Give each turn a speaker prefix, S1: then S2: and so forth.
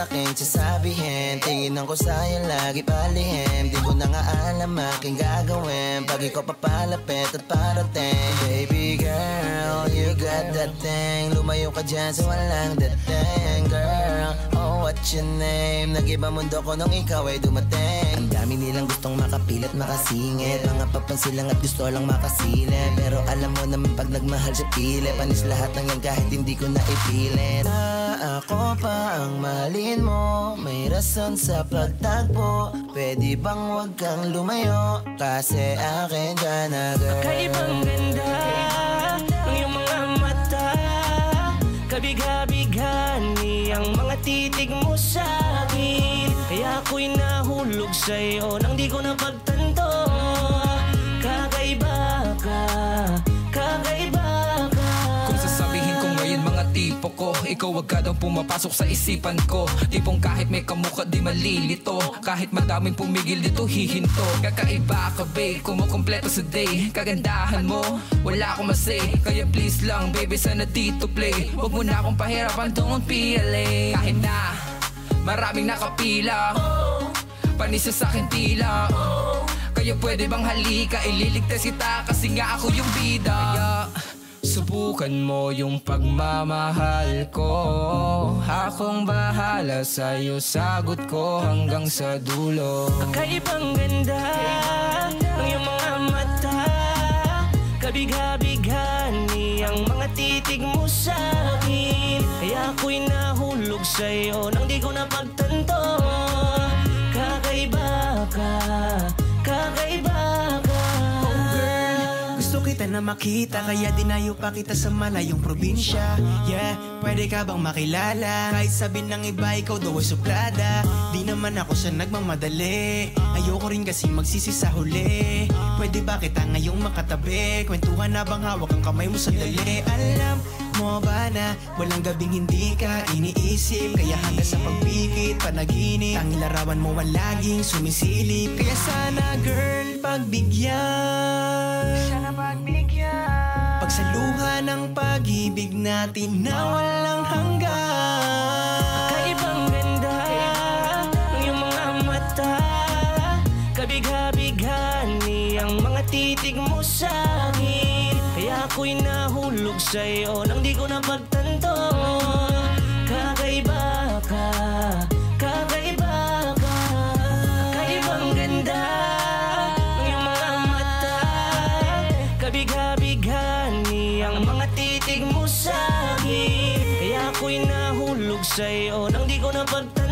S1: aking sasabihin. Tinginan ko sa'yo lagi palihim. Di ko na nga alam aking gagawin pag ikaw papalapit at parating. Baby girl, you got that thing. Lumayo ka dyan sa walang dating. Girl, oh what's your name? Nag-iba mundo ko nung ikaw ay dumating. Ang dami nilang gustong makapilat, makasingit. Mga papansilang at gusto lang makasilip. Pero alam mo naman pag nagmahal sa pili, panis lahat ng yan kahit hindi ko na ipilit. Ako pa ang mahalin mo, may rason sa pagtagpo. Pwede bang wag kang lumayo, kasi akin ka na girl.
S2: Kakaibang ganda ng iyong mga mata, kabiga-bigani ang mga titig mo sa akin. Kaya ako'y nahulog sa'yo nang di ko napagtanto. Kakaiba ka, kakaiba ka.
S3: Kung sasabihin ko ngayon mga tipo ko, ikaw agad ang pumapasok sa isipan ko. Tipong kahit may kamukha di malilito, kahit madaming pumigil dito hihinto. Kakaiba ka babe, kumukumpleto sa day. Kagandahan mo, wala akong masay. Kaya please lang baby sana dito play. Huwag mo na akong pahirapan, don't be late. Kahit na maraming nakapila, panisa sa'kin tila, kaya pwede bang halika, ililigtas kita kasi nga ako yung bida. Kaya subukan mo yung pagmamahal ko, akong bahala sa'yo, sagot ko hanggang sa dulo.
S2: Kakaibang ganda ng iyong mga mata, kabiga-bigani ang mga titig mo sa akin. Kaya ako'y nahulog sa'yo nang di ko napagtanto. Kakaiba ka, kakaiba ka.
S4: Oh girl, gusto kita na makita, kaya dinayo pa kita sa malayong probinsya. Yeah, pwede ka bang makilala? Kahit sabihin ng iba ikaw daw ay suplada. Di naman ako sa nagmamadali, ayoko rin kasi magsisi sa huli. Pwede ba kita ngayong makatabi? Kwentuhan na bang hawak ang kamay mo sandali? Alam mo ba na walang gabing hindi ka iniisip? Kaya hanggang sa pagpikit, panaginip, tanging larawan mo ang laging sumisilip. Kaya sana girl, pagbigyan, sana pagbigyan, pagsaluhan ng pag-ibig natin na walang hanggan.
S2: Kakaibang ganda ng iyong mga mata, kabiga-bigani ang mga titig mo sa akin. Kaya ako'y nahulog sa'yo nang di ko napagtanto. Kakaiba ka, kakaiba ka. Kakaibang ganda ng iyong mga mata, kabiga-bigani ang mga titig mo sa akin. Kaya ako'y nahulog sa'yo nang di ko napagtanto.